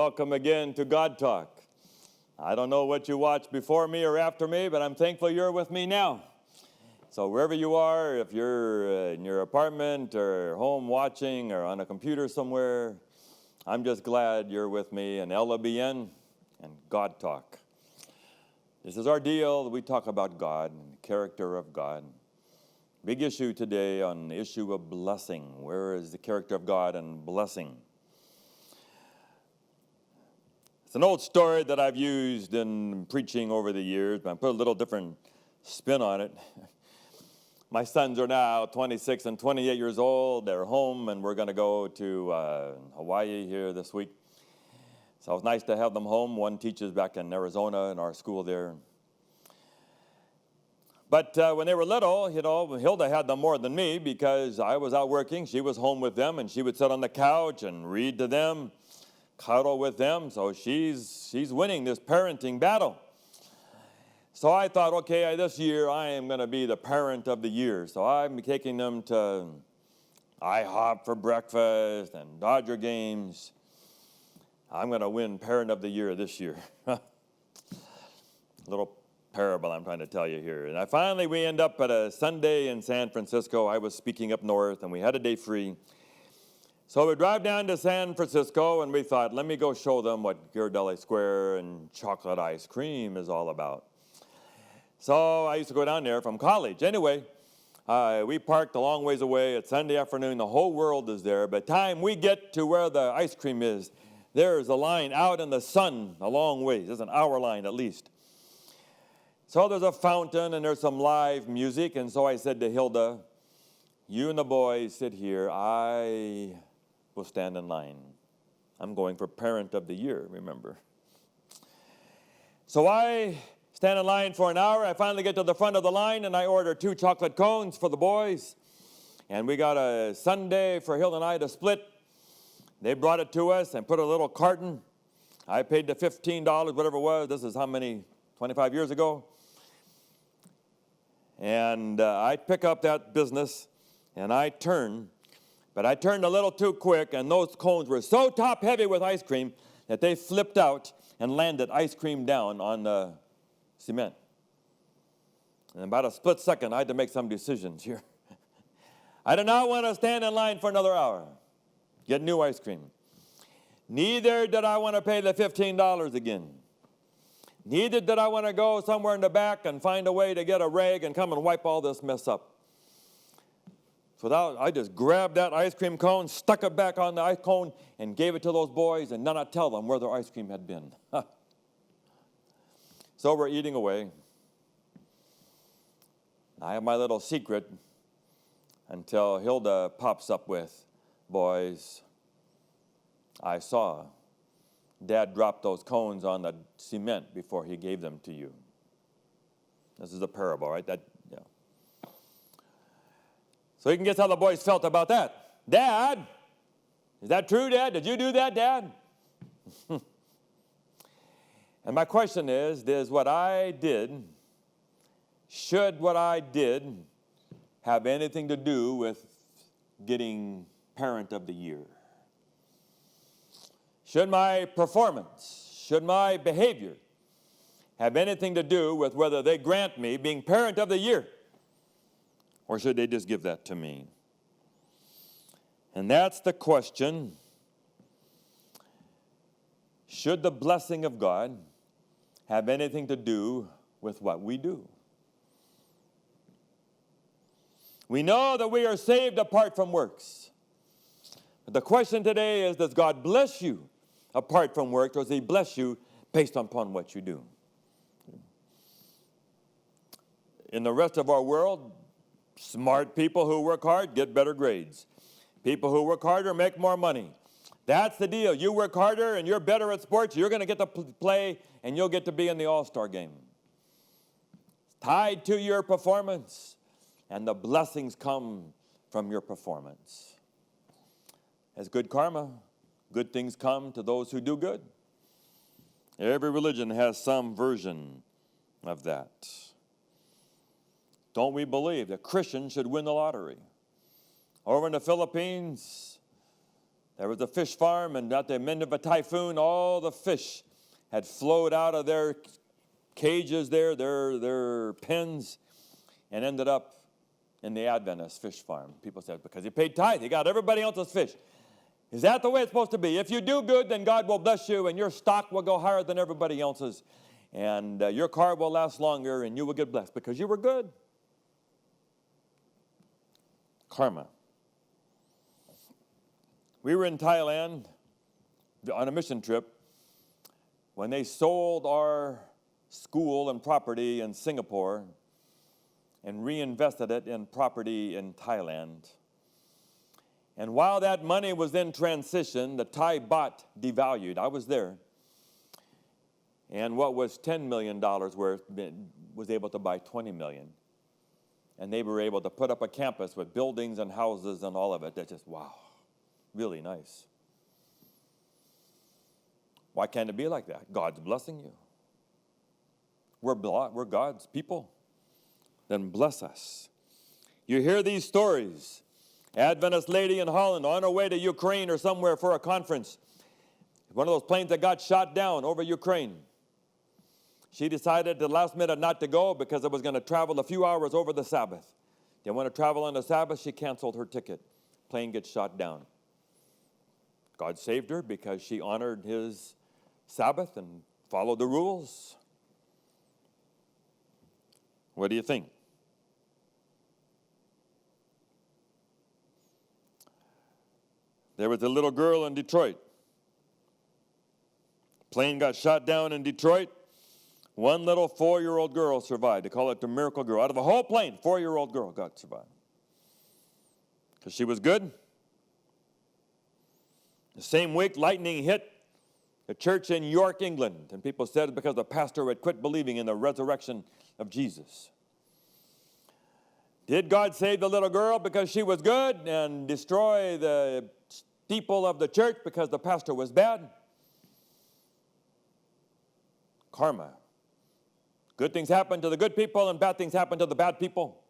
welcome again to God Talk. I don't know what you watched before me or after me, but I'm thankful you're with me now. So wherever you are, if you're in your apartment or home watching or on a computer somewhere, I'm just glad you're with me in LBN and God Talk. This is our deal. We talk about God and the character of God. Big issue today on the issue of blessing. Where is the character of God and blessing? It's an old story that I've used in preaching over the years, but I put a little different spin on it. My sons are now 26 and 28 years old. They're home, and we're going to go to Hawaii here this week. So it's nice to have them home. One teaches back in Arizona in our school there. But when they were little, Hilda had them more than me because I was out working. She was home with them, and she would sit on the couch and read to them, cuddle with them. So she's winning this parenting battle. So I thought, okay, this year I am going to be the parent of the year. So I'm taking them to IHOP for breakfast and Dodger games. I'm going to win parent of the year this year. Little parable I'm trying to tell you here. And we end up at a Sunday in San Francisco. I was speaking up north, and we had a day free. So we drive down to San Francisco, and we thought, let me go show them what Ghirardelli Square and chocolate ice cream is all about. So I used to go down there from college. Anyway, we parked a long ways away. It's Sunday afternoon. The whole world is there. By the time we get to where the ice cream is, there's a line out in the sun a long ways. There's an hour line at least. So there's a fountain, and there's some live music. And so I said to Hilda, you and the boys sit here. I will stand in line. I'm going for parent of the year, remember. So I stand in line for an hour. I finally get to the front of the line, and I order 2 chocolate cones for the boys. And we got a sundae for Hilda and I to split. They brought it to us and put a little carton. I paid the $15, whatever it was. This is how many, 25 years ago? And I pick up that business, and I turn. But I turned a little too quick, and those cones were so top-heavy with ice cream that they flipped out and landed ice cream down on the cement. In about a split second, I had to make some decisions here. I did not want to stand in line for another hour, get new ice cream. Neither did I want to pay the $15 again. Neither did I want to go somewhere in the back and find a way to get a rag and come and wipe all this mess up. So I just grabbed that ice cream cone, stuck it back on the ice cone, and gave it to those boys, and did not tell them where their ice cream had been. So we're eating away. I have my little secret until Hilda pops up with, boys, I saw Dad drop those cones on the cement before he gave them to you. This is a parable, right? So you can guess how the boys felt about that. Dad, is that true, Dad? Did you do that, Dad? And my question is, should what I did have anything to do with getting parent of the year? Should my performance, should my behavior have anything to do with whether they grant me being parent of the year? Or should they just give that to me? And that's the question. Should the blessing of God have anything to do with what we do? We know that we are saved apart from works. But the question today is, does God bless you apart from works, or does he bless you based upon what you do? In the rest of our world, smart people who work hard get better grades. People who work harder make more money. That's the deal. You work harder and you're better at sports, you're going to get to play and you'll get to be in the All-Star game. It's tied to your performance, and the blessings come from your performance. As good karma, good things come to those who do good. Every religion has some version of that. Don't we believe that Christians should win the lottery? Over in the Philippines, There was a fish farm, and at the end of a typhoon, all the fish had flowed out of their cages there, their pens, and ended up in the Adventist fish farm. People said, because he paid tithe, he got everybody else's fish. Is that the way it's supposed to be? If you do good, then God will bless you, and your stock will go higher than everybody else's, and your car will last longer, and you will get blessed because you were good. Karma. We were in Thailand on a mission trip when they sold our school and property in Singapore and reinvested it in property in Thailand. And while that money was in transition, the Thai baht devalued. I was there. And what was $10 million worth was able to buy $20 million. And they were able to put up a campus with buildings and houses and all of it. That's just, wow, really nice. Why can't it be like that? God's blessing you. We're God's people. Then bless us. You hear these stories. Adventist lady in Holland on her way to Ukraine or somewhere for a conference. One of those planes that got shot down over Ukraine. She decided at the last minute not to go because it was going to travel a few hours over the Sabbath. Didn't want to travel on the Sabbath. She canceled her ticket. Plane gets shot down. God saved her because she honored his Sabbath and followed the rules. What do you think? There was a little girl in Detroit. Plane got shot down in Detroit. One little 4-year-old girl survived. They call it the miracle girl. Out of the whole plane, 4-year-old girl got survived. Because she was good. The same week, lightning hit a church in York, England. And people said it's because the pastor had quit believing in the resurrection of Jesus. Did God save the little girl because she was good and destroy the steeple of the church because the pastor was bad? Karma. Good things happen to the good people and bad things happen to the bad people.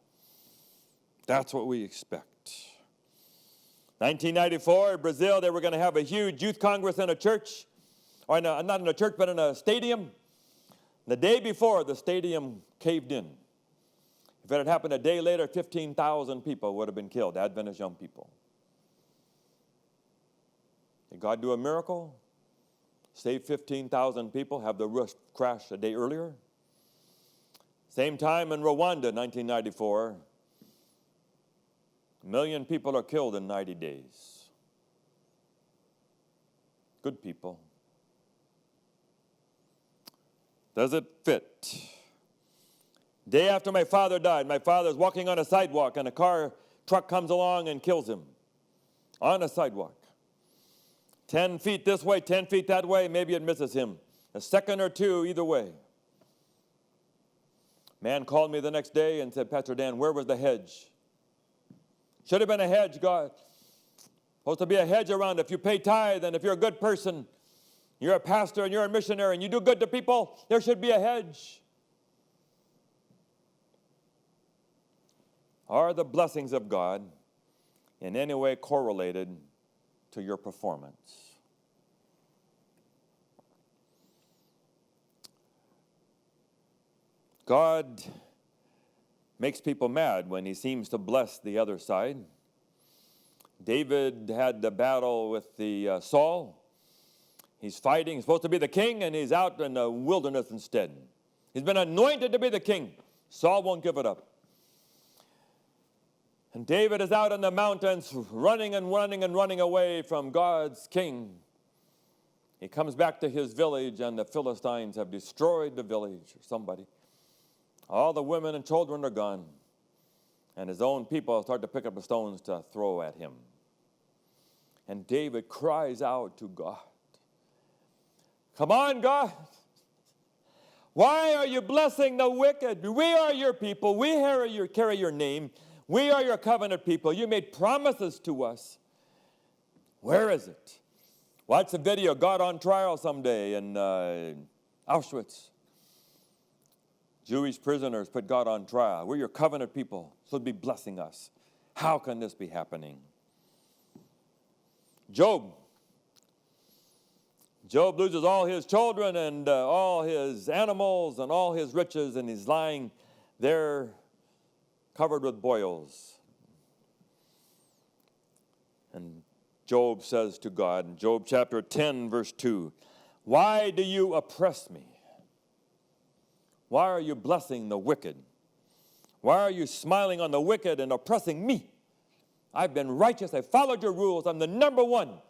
That's what we expect. 1994, in Brazil, they were going to have a huge youth congress in a church. Or not in a church, but in a stadium. The day before, the stadium caved in. If it had happened a day later, 15,000 people would have been killed, Adventist young people. Did God do a miracle? Save 15,000 people, have the roof crash a day earlier? Same time in Rwanda, 1994, 1 million people are killed in 90 days. Good people. Does it fit? Day after my father died, my father's walking on a sidewalk and a truck comes along and kills him on a sidewalk. 10 feet this way, 10 feet that way, maybe it misses him. A second or two either way. Man called me the next day and said, Pastor Dan, where was the hedge? Should have been a hedge, God. Supposed to be a hedge around. If you pay tithe and if you're a good person, you're a pastor and you're a missionary and you do good to people, there should be a hedge. Are the blessings of God in any way correlated to your performance? God makes people mad when he seems to bless the other side. David had the battle with the Saul. He's fighting. He's supposed to be the king, and he's out in the wilderness instead. He's been anointed to be the king. Saul won't give it up. And David is out in the mountains running and running and running away from God's king. He comes back to his village, and the Philistines have destroyed the village, or somebody. All the women and children are gone. And his own people start to pick up the stones to throw at him. And David cries out to God. Come on, God. Why are you blessing the wicked? We are your people. We carry your name. We are your covenant people. You made promises to us. Where is it? Watch the video, God on Trial someday in Auschwitz. Jewish prisoners put God on trial. We're your covenant people, so be blessing us. How can this be happening? Job. Job loses all his children and all his animals and all his riches, and he's lying there covered with boils. And Job says to God, in Job chapter 10, verse 2, "Why do you oppress me? Why are you blessing the wicked? Why are you smiling on the wicked and oppressing me? I've been righteous. I followed your rules. I'm the number one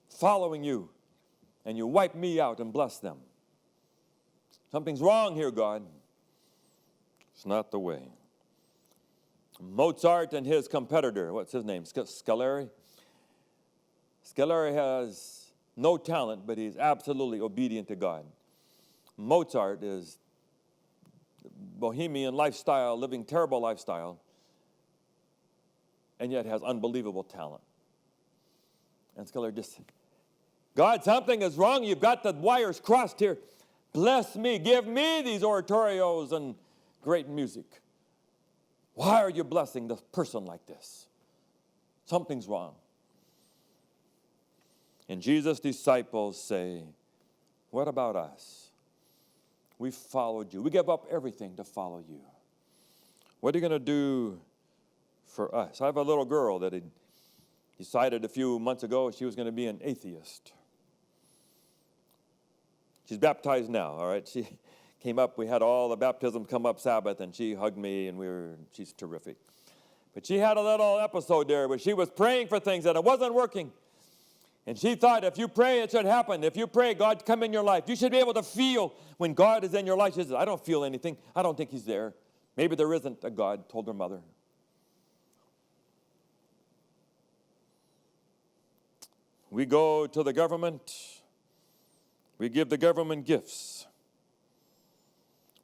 following you. And you wipe me out and bless them. Something's wrong here, God. It's not the way." Mozart and his competitor, what's his name? Scaleri? Scaleri has no talent, but he's absolutely obedient to God. Mozart is bohemian lifestyle, living terrible lifestyle, and yet has unbelievable talent. And Scaleri just said, "God, something is wrong. You've got the wires crossed here. Bless me. Give me these oratorios and great music. Why are you blessing this person like this? Something's wrong." And Jesus' disciples say, "What about us? We followed you. We gave up everything to follow you. What are you going to do for us?" I have a little girl that had decided a few months ago she was going to be an atheist. She's baptized now, all right? She came up, we had all the baptisms come up Sabbath, and she hugged me, and she's terrific. But she had a little episode there where she was praying for things, and it wasn't working. And she thought, if you pray, it should happen. If you pray, God come in your life. You should be able to feel when God is in your life. She says, "I don't feel anything. I don't think he's there. Maybe there isn't a God," told her mother. We go to the government. We give the government gifts.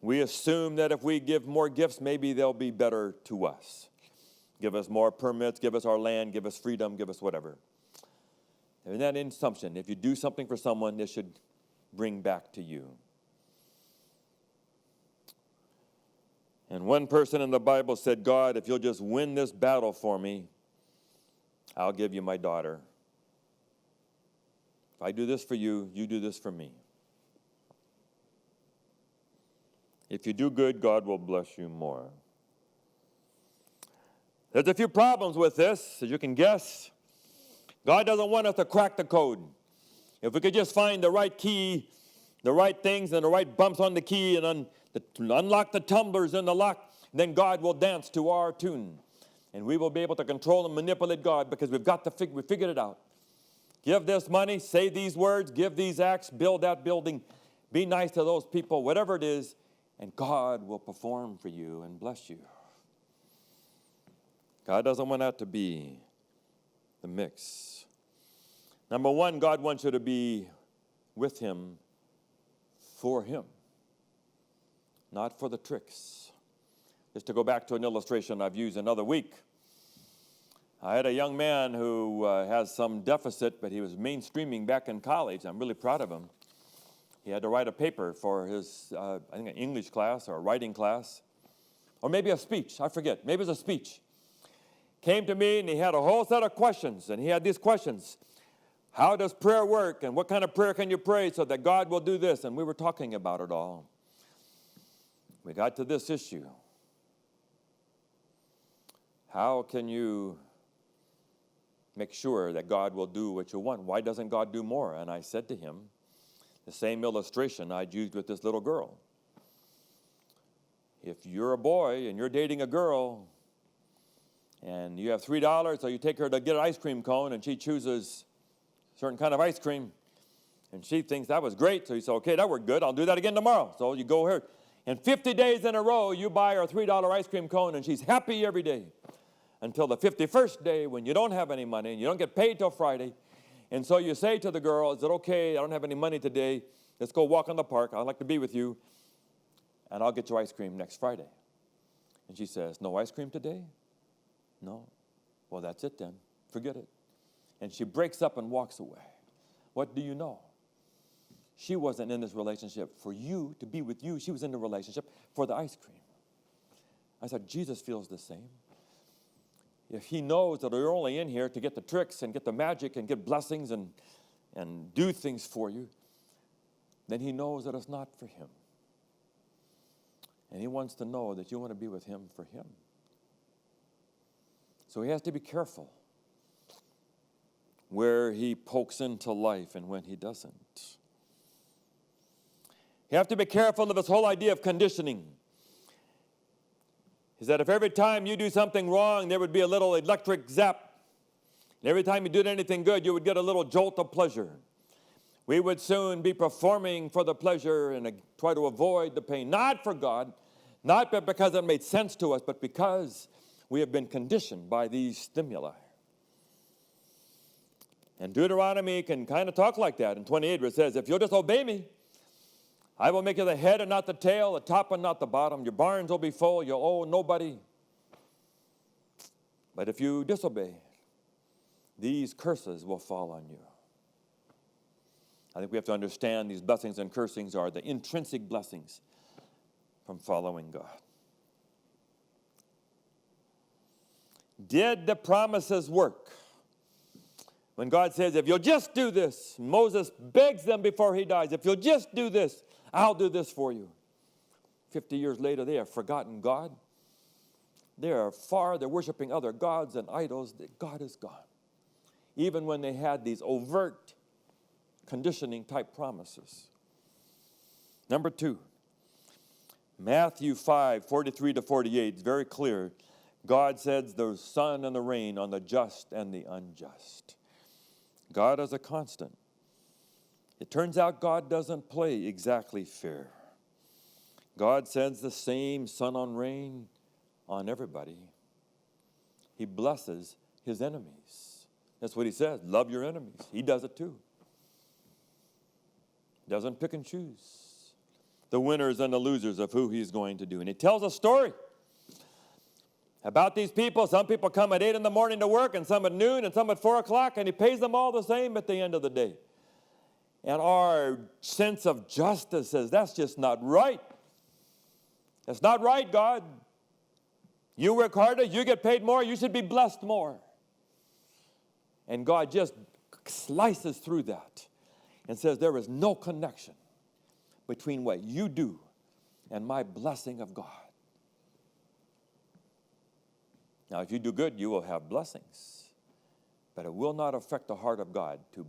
We assume that if we give more gifts, maybe they'll be better to us. Give us more permits, give us our land, give us freedom, give us whatever. And that assumption, if you do something for someone, it should bring back to you. And one person in the Bible said, "God, if you'll just win this battle for me, I'll give you my daughter. If I do this for you, you do this for me. If you do good, God will bless you more." There's a few problems with this, as you can guess. God doesn't want us to crack the code. If we could just find the right key, the right things, and the right bumps on the key, and unlock the tumblers in the lock, then God will dance to our tune. And we will be able to control and manipulate God because we figured it out. Give this money, say these words, give these acts, build that building, be nice to those people, whatever it is, and God will perform for you and bless you. God doesn't want that to be the mix. Number one, God wants you to be with him for him, not for the tricks. Just to go back to an illustration I've used another week. I had a young man who has some deficit, but he was mainstreaming back in college. I'm really proud of him. He had to write a paper for his, I think, an English class or a writing class, or maybe a speech. I forget. Maybe it was a speech. Came to me, and he had a whole set of questions, and he had these questions. How does prayer work, and what kind of prayer can you pray so that God will do this? And we were talking about it all. We got to this issue. How can you make sure that God will do what you want? Why doesn't God do more? And I said to him, the same illustration I'd used with this little girl. If you're a boy and you're dating a girl, and you have $3, so you take her to get an ice cream cone, and she chooses a certain kind of ice cream, and she thinks that was great, so you say, "Okay, that worked good, I'll do that again tomorrow." So you go here, and 50 days in a row, you buy her a $3 ice cream cone, and she's happy every day, until the 51st day when you don't have any money, and you don't get paid till Friday, and so you say to the girl, "Is it okay, I don't have any money today, let's go walk in the park, I'd like to be with you, and I'll get you ice cream next Friday." And she says, "No ice cream today?" "No." "Well, that's it then. Forget it." And she breaks up and walks away. What do you know? She wasn't in this relationship for you, to be with you. She was in the relationship for the ice cream. I said, Jesus feels the same. if he knows that you're only in here to get the tricks and get the magic and get blessings and do things for you, then he knows that it's not for him. And he wants to know that you want to be with him for him. So he has to be careful where he pokes into life and when he doesn't. You have to be careful of this whole idea of conditioning. Is that if every time you do something wrong, there would be a little electric zap. And every time you did anything good, you would get a little jolt of pleasure. We would soon be performing for the pleasure and try to avoid the pain. Not for God, not because it made sense to us, but because we have been conditioned by these stimuli. And Deuteronomy can kind of talk like that in 28, where it says, if you'll just obey me, I will make you the head and not the tail, the top and not the bottom. Your barns will be full, you'll owe nobody. But if you disobey, these curses will fall on you. I think we have to understand these blessings and cursings are the intrinsic blessings from following God. Did the promises work? When God says, if you'll just do this, Moses begs them before he dies, if you'll just do this, I'll do this for you. 50 years later, they have forgotten God. They're worshiping other gods and idols. God is gone. Even when they had these overt conditioning type promises. Number 2, Matthew 5:43-48 is very clear. God says the sun and the rain on the just and the unjust. God is a constant. It turns out God doesn't play exactly fair. God sends the same sun and rain on everybody. He blesses his enemies. That's what he says. Love your enemies. He does it too. Doesn't pick and choose the winners and the losers of who he's going to do. And he tells a story about these people. Some people come at 8 in the morning to work, and some at noon, and some at 4 o'clock, and he pays them all the same at the end of the day. And our sense of justice says, that's just not right. That's not right, God. You work harder, you get paid more, you should be blessed more. And God just slices through that and says there is no connection between what you do and my blessing of God. Now, if you do good, you will have blessings, but it will not affect the heart of God to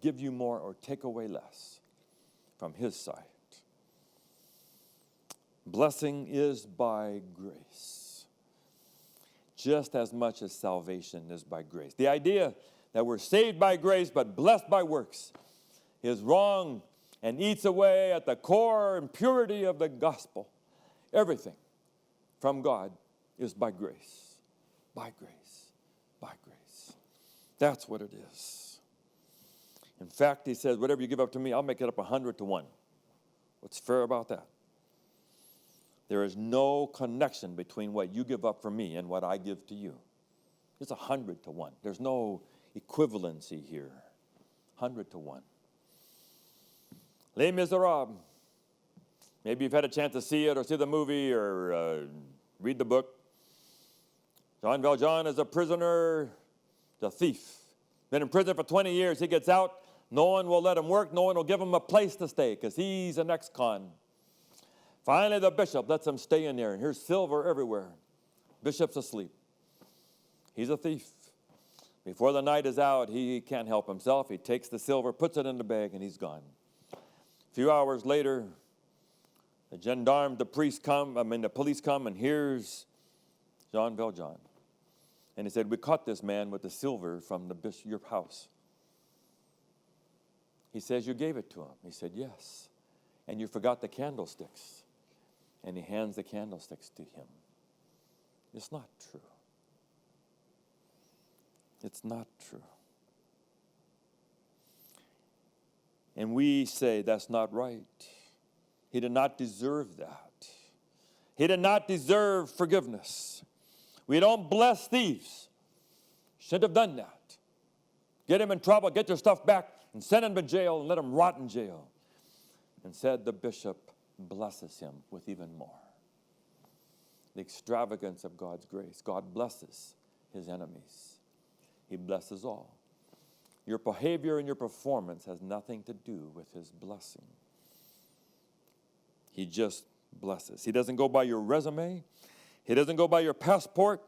give you more or take away less from his side. Blessing is by grace, just as much as salvation is by grace. The idea that we're saved by grace but blessed by works is wrong and eats away at the core and purity of the gospel. Everything from God is by grace, by grace, by grace. That's what it is. In fact, he says, whatever you give up to me, I'll make it up 100 to 1. What's fair about that? There is no connection between what you give up for me and what I give to you. It's 100 to 1. There's no equivalency here. 100 to 1. Les Miserables. Maybe you've had a chance to see it or see the movie or read the book. Jean Valjean is a prisoner, the thief. Been in prison for 20 years. He gets out. No one will let him work. No one will give him a place to stay because he's an ex-con. Finally, the bishop lets him stay in there, and here's silver everywhere. Bishop's asleep. He's a thief. Before the night is out, he can't help himself. He takes the silver, puts it in the bag, and he's gone. A few hours later, the police come, and here's Jean Valjean. And he said, we caught this man with the silver from your house. He says, you gave it to him. He said, yes. And you forgot the candlesticks. And he hands the candlesticks to him. It's not true. It's not true. And we say that's not right. He did not deserve that. He did not deserve forgiveness. We don't bless thieves. Shouldn't have done that. Get him in trouble, get your stuff back, and send him to jail and let him rot in jail. Instead, the bishop blesses him with even more. The extravagance of God's grace. God blesses his enemies. He blesses all. Your behavior and your performance has nothing to do with his blessing. He just blesses. He doesn't go by your resume. He doesn't go by your passport.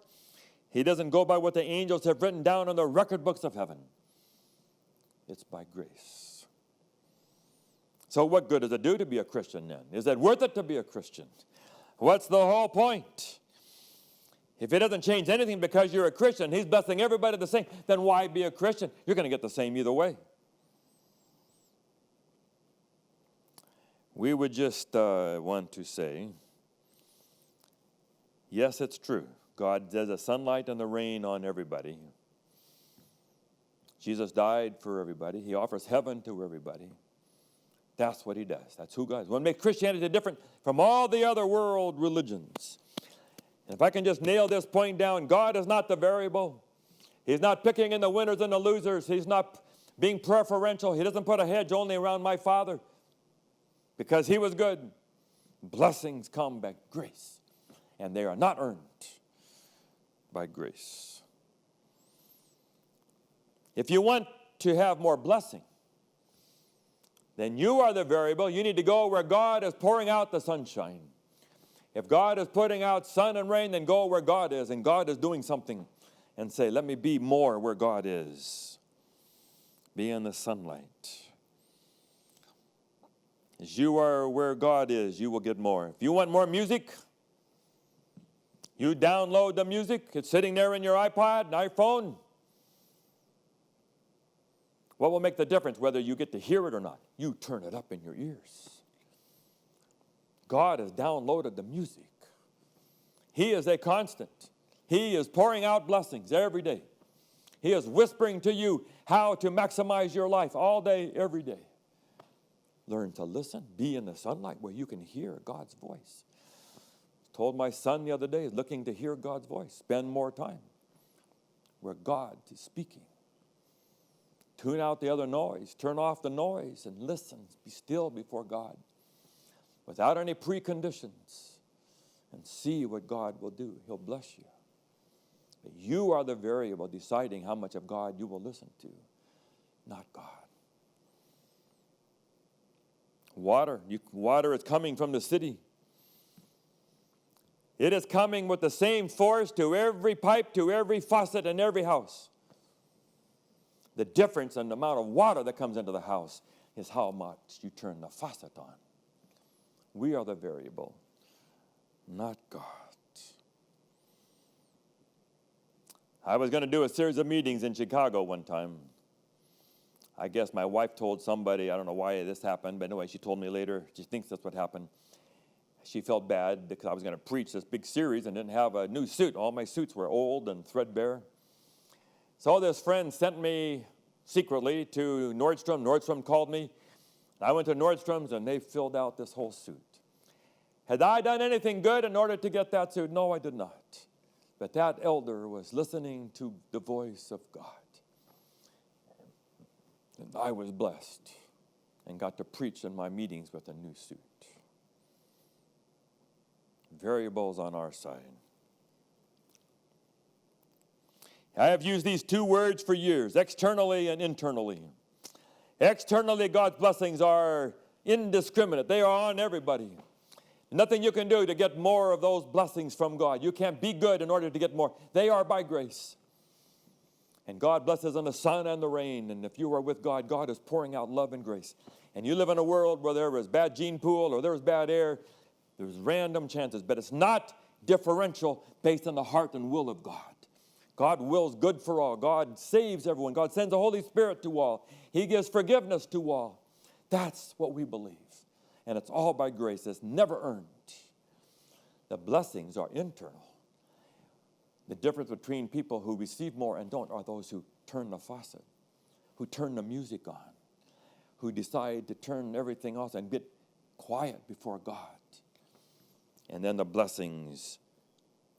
He doesn't go by what the angels have written down on the record books of heaven. It's by grace. So what good does it do to be a Christian then? Is it worth it to be a Christian? What's the whole point? If it doesn't change anything because you're a Christian, he's blessing everybody the same, then why be a Christian? You're going to get the same either way. We would just want to say, yes, it's true. God does the sunlight and the rain on everybody. Jesus died for everybody. He offers heaven to everybody. That's what he does. That's who God is. What makes Christianity different from all the other world religions. And if I can just nail this point down, God is not the variable. He's not picking in the winners and the losers. He's not being preferential. He doesn't put a hedge only around my father because he was good. Blessings come by grace, and they are not earned by grace. If you want to have more blessing, then you are the variable. You need to go where God is pouring out the sunshine. If God is putting out sun and rain, then go where God is, and God is doing something, and say, let me be more where God is. Be in the sunlight. As you are where God is, you will get more. If you want more music, you download the music. It's sitting there in your iPod, iPhone. What will make the difference whether you get to hear it or not? You turn it up in your ears. God has downloaded the music. He is a constant. He is pouring out blessings every day. He is whispering to you how to maximize your life all day, every day. Learn to listen. Be in the sunlight where you can hear God's voice. I told my son the other day, he's looking to hear God's voice. Spend more time where God is speaking. Tune out the other noise. Turn off the noise and listen. Be still before God without any preconditions and see what God will do. He'll bless you. But you are the variable deciding how much of God you will listen to, not God. Water is coming from the city. It is coming with the same force to every pipe, to every faucet, and every house. The difference in the amount of water that comes into the house is how much you turn the faucet on. We are the variable, not God. I was going to do a series of meetings in Chicago one time. I guess my wife told somebody, I don't know why this happened, but anyway, she told me later, she thinks that's what happened. She felt bad because I was going to preach this big series and didn't have a new suit. All my suits were old and threadbare. So this friend sent me secretly to Nordstrom. Nordstrom called me. I went to Nordstrom's and they filled out this whole suit. Had I done anything good in order to get that suit? No, I did not. But that elder was listening to the voice of God. And I was blessed and got to preach in my meetings with a new suit. Variables on our side. I have used these two words for years, externally and internally. Externally, God's blessings are indiscriminate. They are on everybody. Nothing you can do to get more of those blessings from God. You can't be good in order to get more. They are by grace. And God blesses in the sun and the rain. And if you are with God, God is pouring out love and grace. And you live in a world where there is bad gene pool or there is bad air. There's random chances. But it's not differential based on the heart and will of God. God wills good for all. God saves everyone. God sends the Holy Spirit to all. He gives forgiveness to all. That's what we believe. And it's all by grace. It's never earned. The blessings are internal. The difference between people who receive more and don't are those who turn the faucet, who turn the music on, who decide to turn everything off and get quiet before God. And then the blessings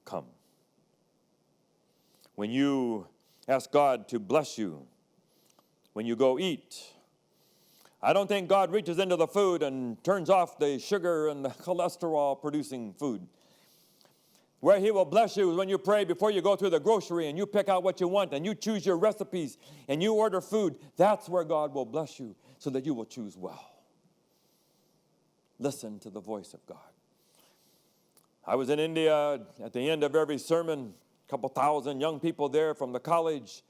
come. When you ask God to bless you, when you go eat, I don't think God reaches into the food and turns off the sugar and the cholesterol producing food. Where he will bless you is when you pray before you go through the grocery and you pick out what you want and you choose your recipes and you order food. That's where God will bless you so that you will choose well. Listen to the voice of God. I was in India at the end of every sermon, a couple thousand young people there from the college.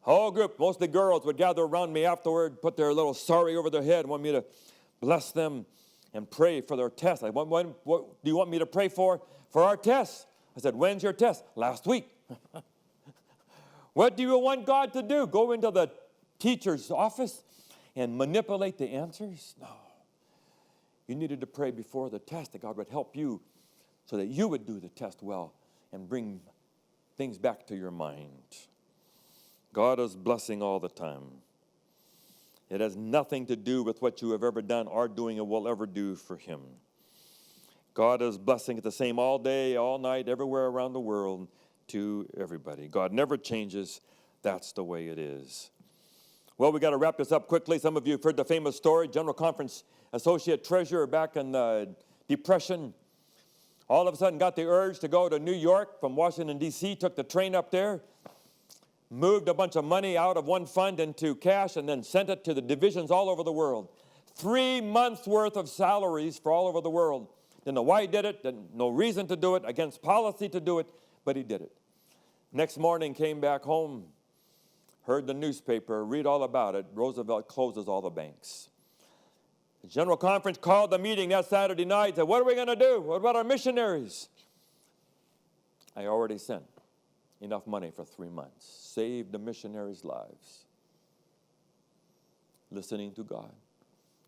Whole group, mostly girls, would gather around me afterward, put their little sari over their head, want me to bless them and pray for their test. What do you want me to pray for? For our test. I said, when's your test? Last week. What do you want God to do? Go into the teacher's office and manipulate the answers? No. You needed to pray before the test that God would help you so that you would do the test well and bring things back to your mind. God is blessing all the time. It has nothing to do with what you have ever done or doing or will ever do for him. God is blessing it the same all day, all night, everywhere around the world to everybody. God never changes. That's the way it is. Well, we got to wrap this up quickly. Some of you have heard the famous story. General Conference Associate Treasurer back in the Depression all of a sudden got the urge to go to New York from Washington, D.C., took the train up there, moved a bunch of money out of one fund into cash, and then sent it to the divisions all over the world. 3 months' worth of salaries for all over the world. Didn't know why he did it, didn't no reason to do it, against policy to do it, but he did it. Next morning, came back home, heard the newspaper, read all about it. Roosevelt closes all the banks. The General Conference called the meeting that Saturday night, said, what are we going to do? What about our missionaries? I already sent enough money for 3 months. Saved the missionaries' lives. Listening to God.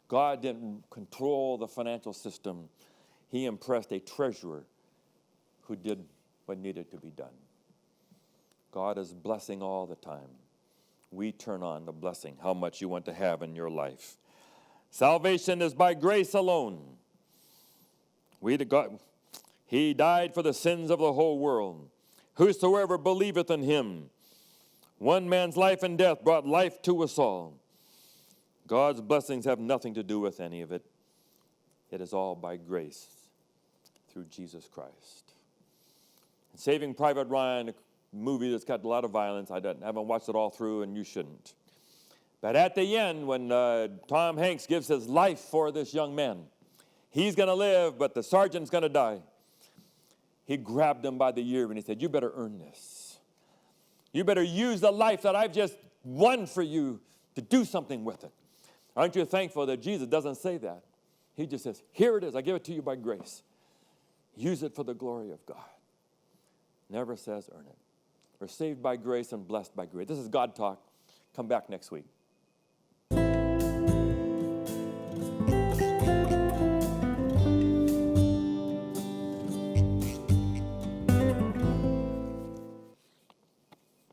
God didn't control the financial system. He impressed a treasurer who did what needed to be done. God is blessing all the time. We turn on the blessing, how much you want to have in your life. Salvation is by grace alone. He died for the sins of the whole world. Whosoever believeth in him. One man's life and death brought life to us all. God's blessings have nothing to do with any of it. It is all by grace through Jesus Christ. Saving Private Ryan, a movie that's got a lot of violence. I haven't watched it all through, and you shouldn't. But at the end, when Tom Hanks gives his life for this young man, he's going to live, but the sergeant's going to die. He grabbed him by the ear and he said, you better earn this. You better use the life that I've just won for you to do something with it. Aren't you thankful that Jesus doesn't say that? He just says, here it is. I give it to you by grace. Use it for the glory of God. Never says earn it. We're saved by grace and blessed by grace. This is God Talk. Come back next week.